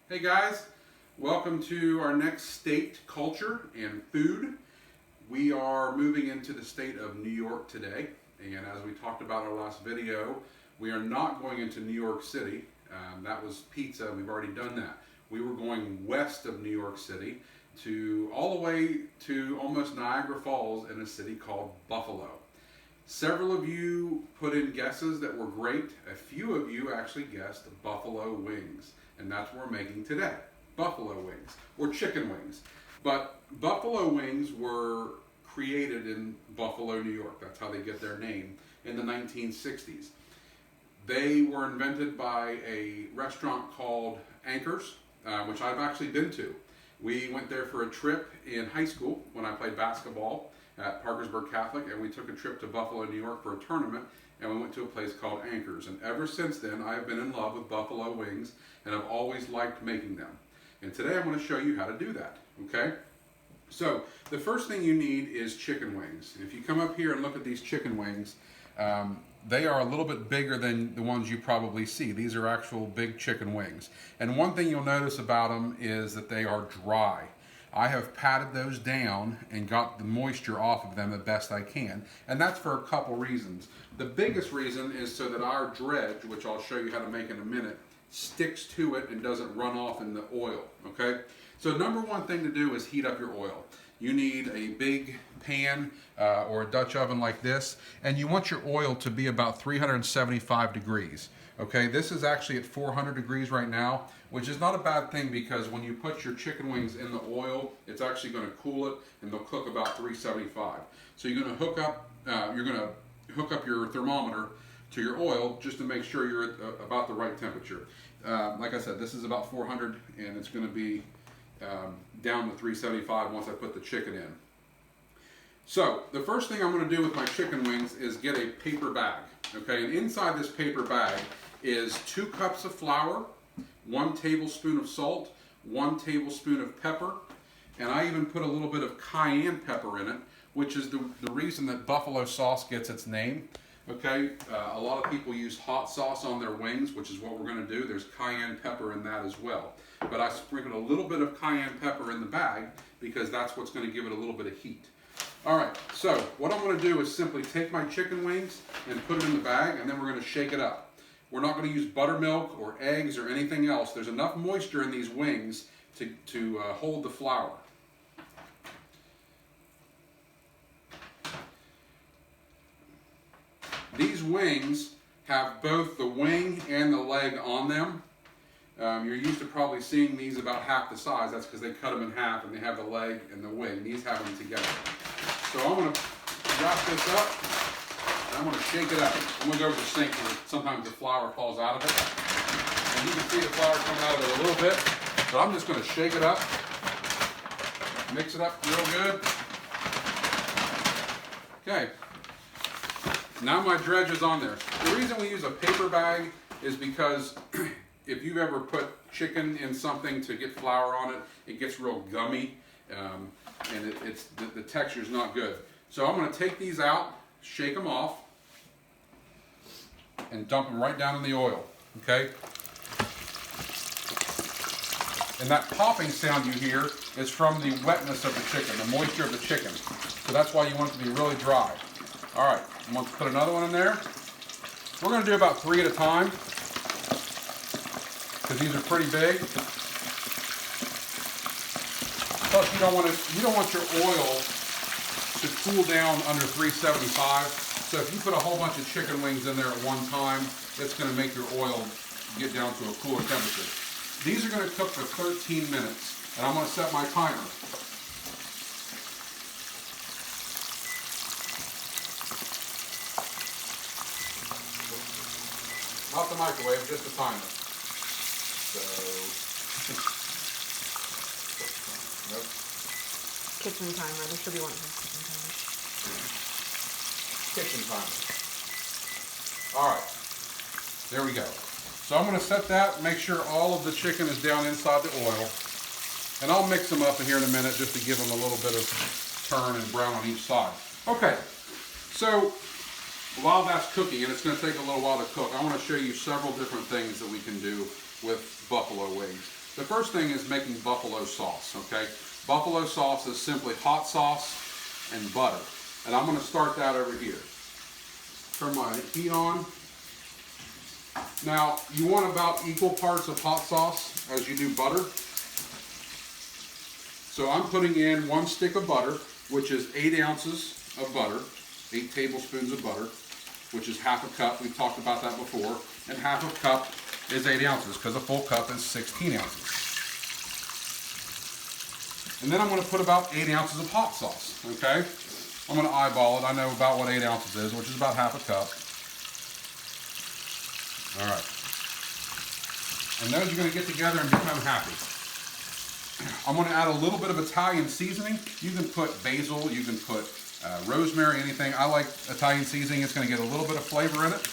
Hey guys, welcome to our next state, culture and food. We are moving into the state of New York today, and as we talked about in our last video, we are not going into New York City. That was pizza, we've already done that. We were going west of New York City to all the way to almost Niagara Falls in a city called Buffalo. Several of you put in guesses that were great. A few of you actually guessed buffalo wings, and that's what we're making today. Buffalo wings, or chicken wings. But buffalo wings were created in Buffalo, New York. That's how they get their name, in the 1960s. They were invented by a restaurant called Anchor's, which I've actually been to. We went there for a trip in high school when I played basketball at Parkersburg Catholic, and we took a trip to Buffalo, New York for a tournament, and we went to a place called Anchor's. And ever since then, I've been in love with buffalo wings, and I've always liked making them. And today I'm going to show you how to do that, okay? So, the first thing you need is chicken wings. If you come up here and look at these chicken wings, they are a little bit bigger than the ones you probably see. These are actual big chicken wings. And one thing you'll notice about them is that they are dry. I have patted those down and got the moisture off of them the best I can. And that's for a couple reasons. The biggest reason is so that our dredge, which I'll show you how to make in a minute, sticks to it and doesn't run off in the oil, okay? So number one thing to do is heat up your oil. You need a big pan or a Dutch oven like this, and you want your oil to be about 375 degrees. Okay, this is actually at 400 degrees right now, which is not a bad thing because when you put your chicken wings in the oil, it's actually going to cool it, and they'll cook about 375. So you're going to hook up your thermometer to your oil just to make sure you're at about the right temperature. Like I said, this is about 400, and it's going to be down to 375 once I put the chicken in. So the first thing I'm going to do with my chicken wings is get a paper bag. Okay, and inside this paper bag is 2 cups of flour, 1 tablespoon of salt, 1 tablespoon of pepper, and I even put a little bit of cayenne pepper in it, which is the reason that buffalo sauce gets its name. Okay, a lot of people use hot sauce on their wings, which is what we're going to do. There's cayenne pepper in that as well. But I sprinkled a little bit of cayenne pepper in the bag because that's what's going to give it a little bit of heat. Alright, so what I'm going to do is simply take my chicken wings and put it in the bag, and then we're going to shake it up. We're not going to use buttermilk or eggs or anything else. There's enough moisture in these wings to hold the flour. These wings have both the wing and the leg on them. You're used to probably seeing these about half the size. That's because they cut them in half and they have the leg and the wing. These have them together. So I'm going to wrap this up and I'm going to shake it up. I'm going to go over the sink where sometimes the flour falls out of it. And you can see the flour coming out of it a little bit. So I'm just going to shake it up, mix it up real good. Okay. Now my dredge is on there. The reason we use a paper bag is because if you've ever put chicken in something to get flour on it, it gets real gummy, and the texture's not good. So I'm going to take these out, shake them off, and dump them right down in the oil, okay? And that popping sound you hear is from the wetness of the chicken, the moisture of the chicken. So that's why you want it to be really dry. All right, I'm going to put another one in there. We're going to do about 3 at a time, because these are pretty big. Plus, you don't want your oil to cool down under 375. So if you put a whole bunch of chicken wings in there at one time, it's going to make your oil get down to a cooler temperature. These are going to cook for 13 minutes, and I'm going to set my timer. Not the microwave, just the timer. So, nope. Kitchen timer. There should be one for kitchen timer. Kitchen timer. All right, there we go. So I'm going to set that, make sure all of the chicken is down inside the oil, and I'll mix them up in here in a minute just to give them a little bit of turn and brown on each side. Okay, so while that's cooking, and it's going to take a little while to cook, I want to show you several different things that we can do with buffalo wings. The first thing is making buffalo sauce, okay? Buffalo sauce is simply hot sauce and butter. And I'm going to start that over here. Turn my heat on. Now, you want about equal parts of hot sauce as you do butter. So I'm putting in 1 stick of butter, which is 8 ounces of butter, 8 tablespoons of butter, which is half a cup. We've talked about that before. And half a cup is 8 ounces, because a full cup is 16 ounces. And then I'm going to put about 8 ounces of hot sauce, okay? I'm going to eyeball it. I know about what 8 ounces is, which is about half a cup. All right. And those are going to get together and become happy. I'm going to add a little bit of Italian seasoning. You can put basil, you can put rosemary, anything. I like Italian seasoning. It's going to get a little bit of flavor in it.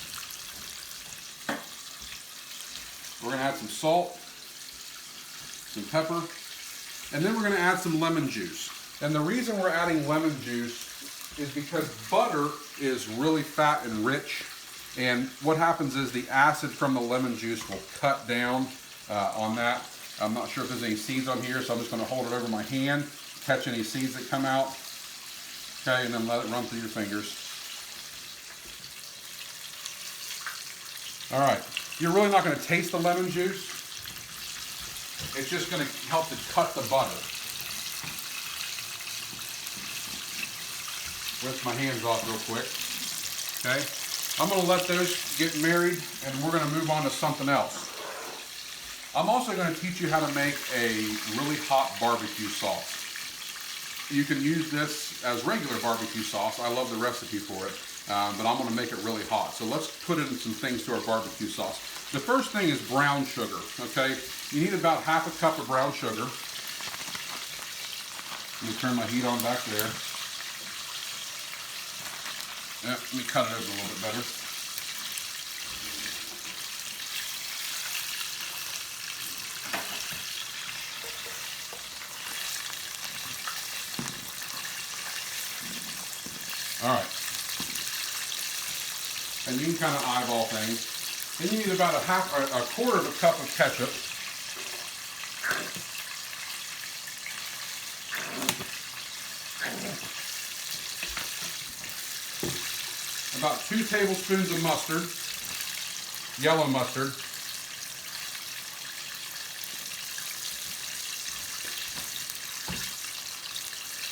We're going to add some salt, some pepper, and then we're going to add some lemon juice. And the reason we're adding lemon juice is because butter is really fat and rich. And what happens is the acid from the lemon juice will cut down on that. I'm not sure if there's any seeds on here, so I'm just going to hold it over my hand, catch any seeds that come out. Okay, and then let it run through your fingers. All right, you're really not going to taste the lemon juice. It's just going to help to cut the butter. Rinse my hands off real quick. Okay, I'm going to let those get married, and we're going to move on to something else. I'm also going to teach you how to make a really hot barbecue sauce. You can use this as regular barbecue sauce. I love the recipe for it, but I'm going to make it really hot. So let's put in some things to our barbecue sauce. The first thing is brown sugar, okay? You need about half a cup of brown sugar. Let me turn my heat on back there. Yeah, let me cut it open a little bit better. All right. And you can kind of eyeball things. Then you need about a quarter of a cup of ketchup. About 2 tablespoons of mustard, yellow mustard.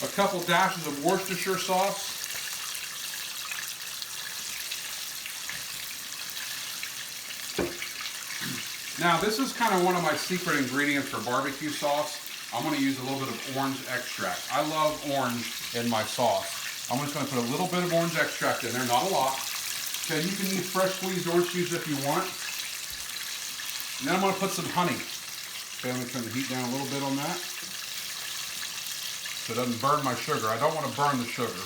A couple dashes of Worcestershire sauce. Now this is kind of one of my secret ingredients for barbecue sauce. I'm going to use a little bit of orange extract. I love orange in my sauce. I'm just going to put a little bit of orange extract in there, not a lot. Okay, you can use fresh squeezed orange juice if you want. And then I'm going to put some honey. Okay, let me turn the heat down a little bit on that, so it doesn't burn my sugar. I don't want to burn the sugar.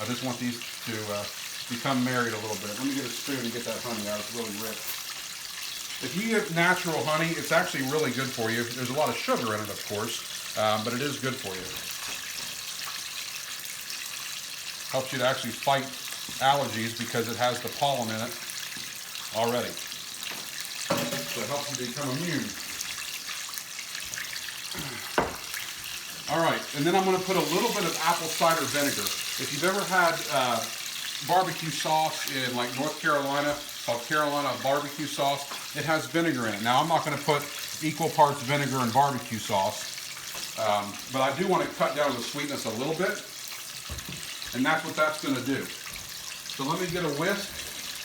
I just want these to become married a little bit. Let me get a spoon and get that honey out. It's really rich. If you get natural honey, it's actually really good for you. There's a lot of sugar in it, of course, but it is good for you. Helps you to actually fight allergies because it has the pollen in it already. So it helps you become immune. All right, and then I'm going to put a little bit of apple cider vinegar. If you've ever had barbecue sauce in like North Carolina, called Carolina barbecue sauce, it has vinegar in it. Now I'm not going to put equal parts vinegar and barbecue sauce, but I do want to cut down the sweetness a little bit, and that's what that's going to do. So let me get a whisk.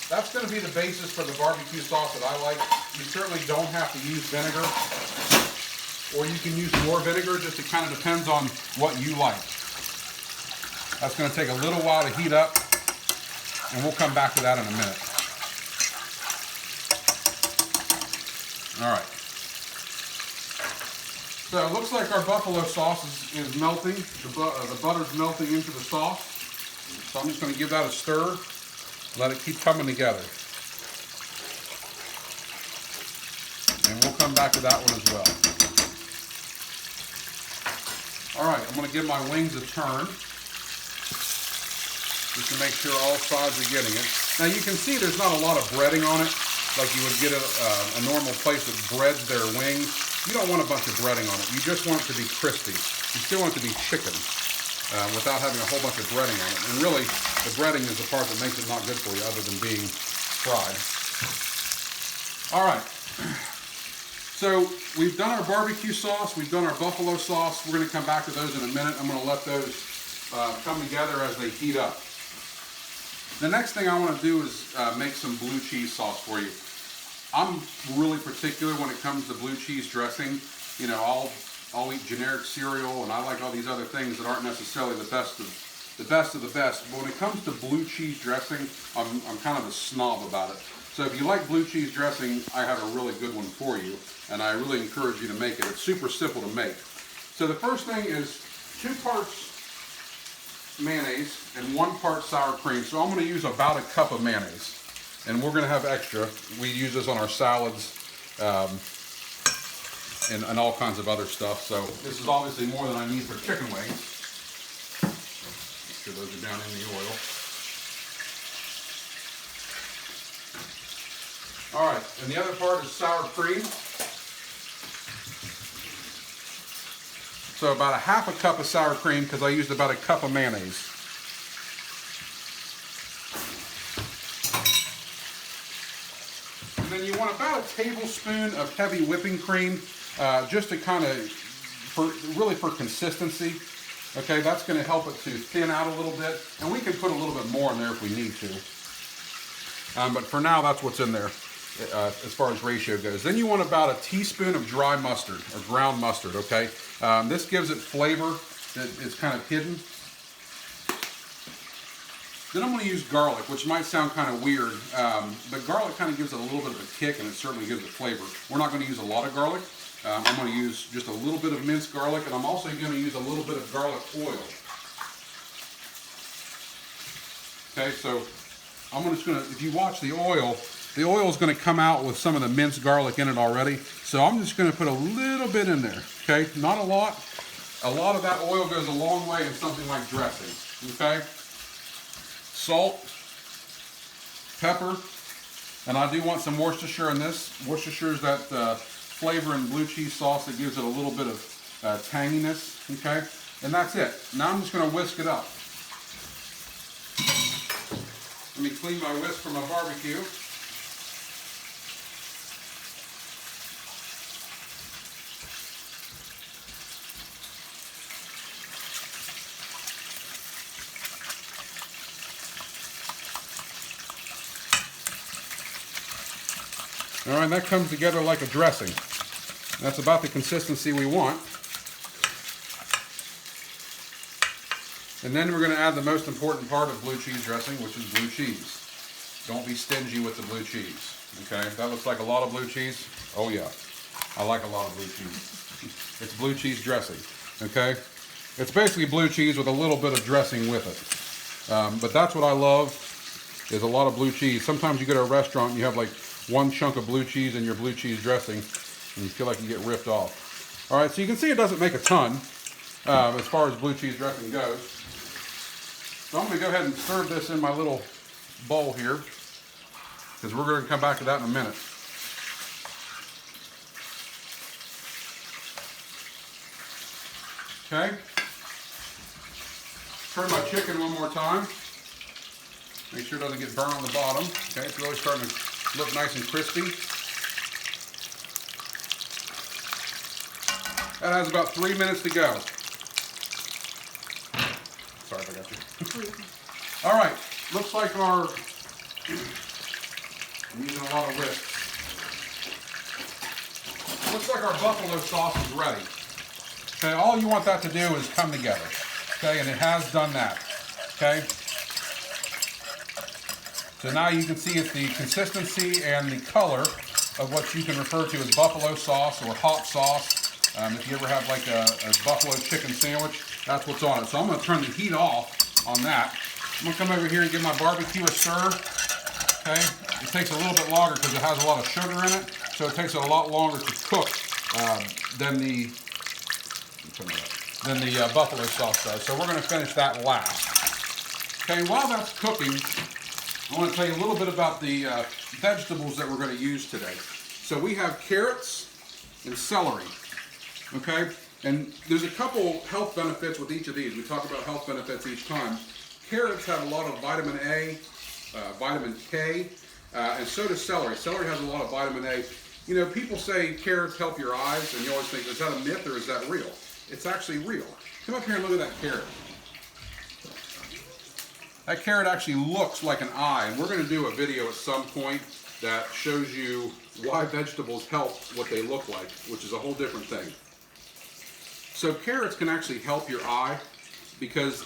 That's going to be the basis for the barbecue sauce that I like. You certainly don't have to use vinegar, or you can use more vinegar, just it kind of depends on what you like. That's going to take a little while to heat up, and we'll come back to that in a minute. All right. So it looks like our buffalo sauce is melting. The butter's melting into the sauce. So I'm just going to give that a stir. Let it keep coming together. And we'll come back to that one as well. All right, I'm going to give my wings a turn, just to make sure all sides are getting it. Now you can see there's not a lot of breading on it. like you would get a normal place that breads their wings. You don't want a bunch of breading on it. You just want it to be crispy. You still want it to be chicken without having a whole bunch of breading on it. And really, the breading is the part that makes it not good for you other than being fried. All right. So we've done our barbecue sauce. We've done our buffalo sauce. We're going to come back to those in a minute. I'm going to let those come together as they heat up. The next thing I want to do is make some blue cheese sauce for you. I'm really particular when it comes to blue cheese dressing. You know, I'll eat generic cereal, and I like all these other things that aren't necessarily the best of the best. But when it comes to blue cheese dressing, I'm kind of a snob about it. So if you like blue cheese dressing, I have a really good one for you, and I really encourage you to make it. It's super simple to make. So the first thing is 2 parts mayonnaise and 1 part sour cream. So I'm going to use about a cup of mayonnaise, and we're going to have extra. We use this on our salads and all kinds of other stuff. So this is obviously more than I need for chicken wings. Make sure those are down in the oil. All right, and the other part is sour cream. So about a half a cup of sour cream because I used about a cup of mayonnaise. And then you want about a tablespoon of heavy whipping cream, just to kind of, really for consistency. Okay, that's going to help it to thin out a little bit, and we can put a little bit more in there if we need to. But for now, that's what's in there. As far as ratio goes. Then you want about a teaspoon of dry mustard or ground mustard, okay? This gives it flavor that is kind of hidden. Then I'm going to use garlic, which might sound kind of weird, but garlic kind of gives it a little bit of a kick, and it certainly gives it flavor. We're not going to use a lot of garlic. I'm going to use just a little bit of minced garlic, and I'm also going to use a little bit of garlic oil. Okay, so I'm just going to, if you watch the oil is going to come out with some of the minced garlic in it already. So I'm just going to put a little bit in there, okay? Not a lot. A lot of that oil goes a long way in something like dressing, okay? Salt, pepper, and I do want some Worcestershire in this. Worcestershire is that flavor in blue cheese sauce that gives it a little bit of tanginess, okay? And that's it. Now I'm just going to whisk it up. Let me clean my whisk from my barbecue. All right, that comes together like a dressing. That's about the consistency we want. And then we're going to add the most important part of blue cheese dressing, which is blue cheese. Don't be stingy with the blue cheese. Okay, that looks like a lot of blue cheese. Oh yeah, I like a lot of blue cheese. It's blue cheese dressing. Okay, it's basically blue cheese with a little bit of dressing with it. But that's what I love, is a lot of blue cheese. Sometimes you go to a restaurant and you have like 1 chunk of blue cheese in your blue cheese dressing, and you feel like you get ripped off. All right, so you can see it doesn't make a ton as far as blue cheese dressing goes. So I'm going to go ahead and serve this in my little bowl here, because we're going to come back to that in a minute. Okay. Turn my chicken one more time. Make sure it doesn't get burned on the bottom. Okay, it's really starting to look nice and crispy. That has about 3 minutes to go. Sorry if I got you. All right, looks like I'm using a lot of whisk. Looks like our buffalo sauce is ready. Okay, all you want that to do is come together. Okay, and it has done that. Okay. So now you can see it's the consistency and the color of what you can refer to as buffalo sauce or hot sauce. If you ever have like a buffalo chicken sandwich, that's what's on it. So I'm going to turn the heat off on that. I'm going to come over here and give my barbecue a stir. Okay, it takes a little bit longer because it has a lot of sugar in it, so it takes it a lot longer to cook than the buffalo sauce does. So we're going to finish that last. Okay, while that's cooking, I want to tell you a little bit about the vegetables that we're going to use today. So we have carrots and celery, okay? And there's a couple health benefits with each of these. We talk about health benefits each time. Carrots have a lot of vitamin A, vitamin K, and so does celery. Celery has a lot of vitamin A. You know, people say carrots help your eyes, and you always think, is that a myth or is that real? It's actually real. Come up here and look at that carrot. That carrot actually looks like an eye, and we're going to do a video at some point that shows you why vegetables help what they look like, which is a whole different thing. So carrots can actually help your eye because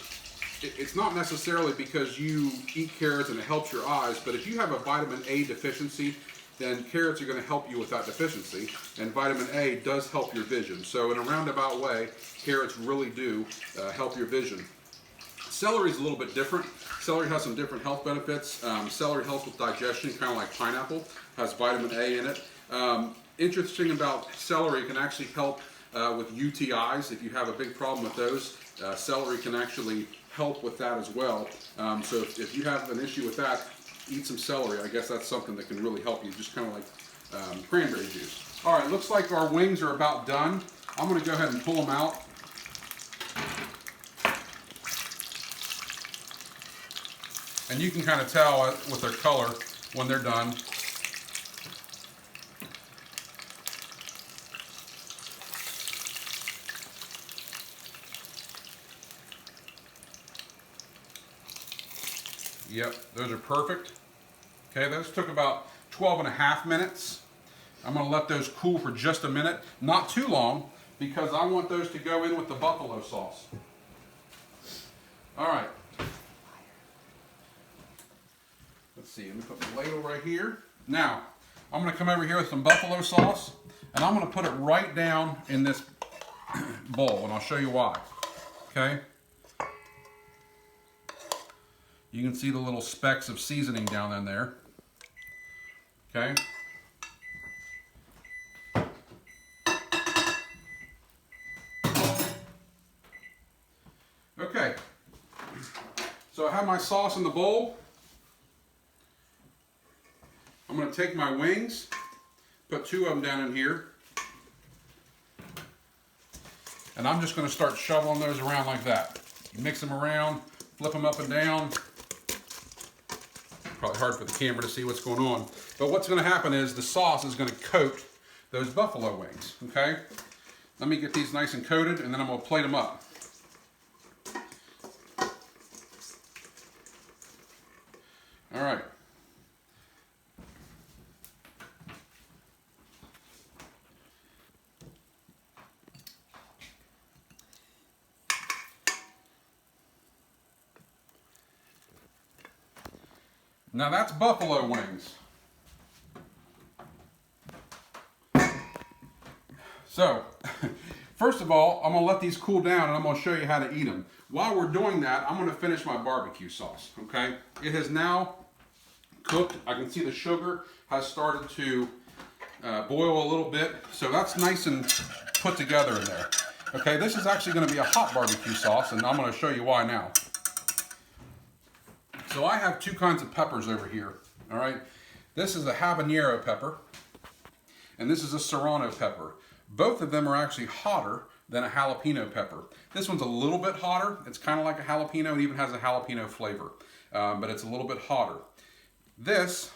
it's not necessarily because you eat carrots and it helps your eyes, but if you have a vitamin A deficiency, then carrots are going to help you with that deficiency, and vitamin A does help your vision. So in a roundabout way, carrots really do help your vision. Celery is a little bit different. Celery has some different health benefits. Celery helps with digestion, kind of like pineapple, has vitamin A in it. Interesting about celery, it can actually help with UTIs. If you have a big problem with those, celery can actually help with that as well. So if you have an issue with that, eat some celery. I guess that's something that can really help you, just kind of like cranberry juice. All right, looks like our wings are about done. I'm going to go ahead and pull them out. And you can kind of tell with their color when they're done. Yep, those are perfect. Okay, those took about 12.5 minutes. I'm going to let those cool for just a minute, not too long, because I want those to go in with the buffalo sauce. All right. Let's see, let me put the ladle right here. Now, I'm going to come over here with some buffalo sauce, and I'm going to put it right down in this bowl, and I'll show you why. Okay? You can see the little specks of seasoning down in there. Okay? Okay. So I have my sauce in the bowl. I'm going to take my wings, put 2 of them down in here, and I'm just going to start shoveling those around like that. Mix them around, flip them up and down. Probably hard for the camera to see what's going on. But what's going to happen is the sauce is going to coat those buffalo wings, okay? Let me get these nice and coated, and then I'm going to plate them up. All right. Now that's buffalo wings. So, first of all, I'm going to let these cool down and I'm going to show you how to eat them. While we're doing that, I'm going to finish my barbecue sauce, okay? It has now cooked. I can see the sugar has started to boil a little bit. So that's nice and put together in there. Okay, this is actually going to be a hot barbecue sauce, and I'm going to show you why now. So I have 2 kinds of peppers over here, all right? This is a habanero pepper, and this is a serrano pepper. Both of them are actually hotter than a jalapeno pepper. This one's a little bit hotter. It's kind of like a jalapeno. It even has a jalapeno flavor, but it's a little bit hotter. This,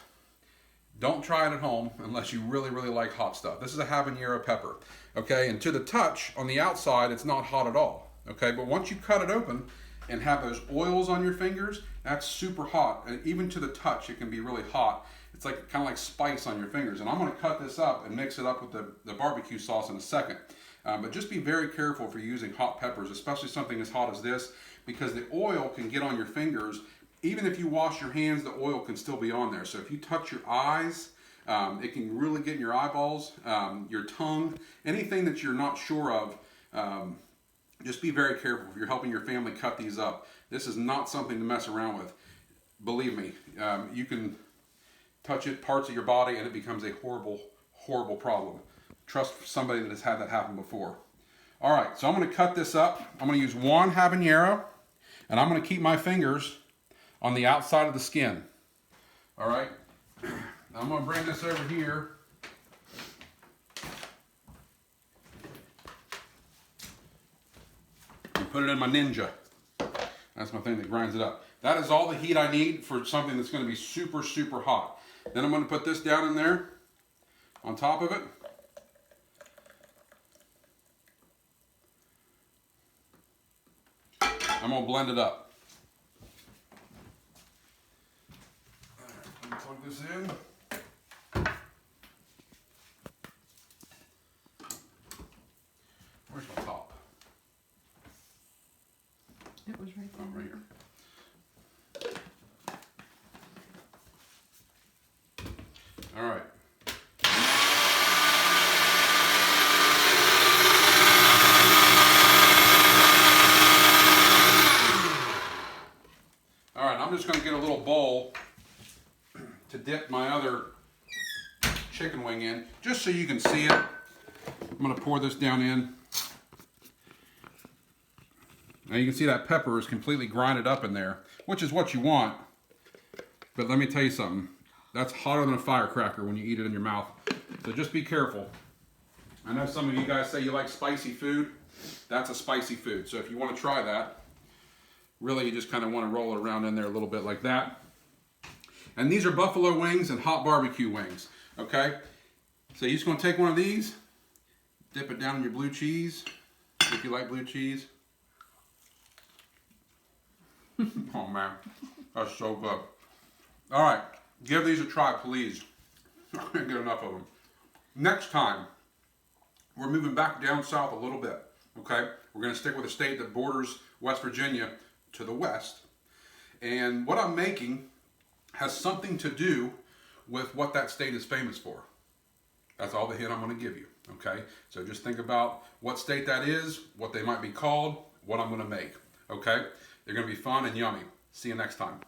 don't try it at home unless you really, really like hot stuff. This is a habanero pepper, okay? And to the touch, on the outside, it's not hot at all, okay? But once you cut it open and have those oils on your fingers, that's super hot. And even to the touch, it can be really hot. It's like kind of like spice on your fingers. And I'm going to cut this up and mix it up with the barbecue sauce in a second. But just be very careful for using hot peppers, especially something as hot as this, because the oil can get on your fingers. Even if you wash your hands, the oil can still be on there. So if you touch your eyes, it can really get in your eyeballs, your tongue, anything that you're not sure of. Just be very careful if you're helping your family cut these up. This is not something to mess around with. Believe me, you can touch it, parts of your body, and it becomes a horrible, horrible problem. Trust somebody that has had that happen before. All right, so I'm going to cut this up. I'm going to use 1 habanero, and I'm going to keep my fingers on the outside of the skin. All right, I'm gonna bring this over here. And put it in my Ninja. That's my thing that grinds it up. That is all the heat I need for something that's gonna be super, super hot. Then I'm gonna put this down in there on top of it. I'm gonna blend it up. All right, let me plug this in. Where's my top? It was right Oh, there. right here. All right. All right, I'm just going to get a little bowl to dip my other chicken wing in, just so you can see it. I'm going to pour this down in. Now you can see that pepper is completely grinded up in there, which is what you want. But let me tell you something. That's hotter than a firecracker when you eat it in your mouth. So just be careful. I know some of you guys say you like spicy food. That's a spicy food. So if you want to try that, really you just kind of want to roll it around in there a little bit like that. And these are buffalo wings and hot barbecue wings. Okay? So you're just going to take one of these, dip it down in your blue cheese, if you like blue cheese. Oh man, that's so good. All right, give these a try, please. I can't get enough of them. Next time, we're moving back down south a little bit, okay? We're gonna stick with a state that borders West Virginia to the west. And what I'm making has something to do with what that state is famous for. That's all the hint I'm gonna give you, okay? So just think about what state that is, what they might be called, what I'm gonna make, okay? They're gonna be fun and yummy. See you next time.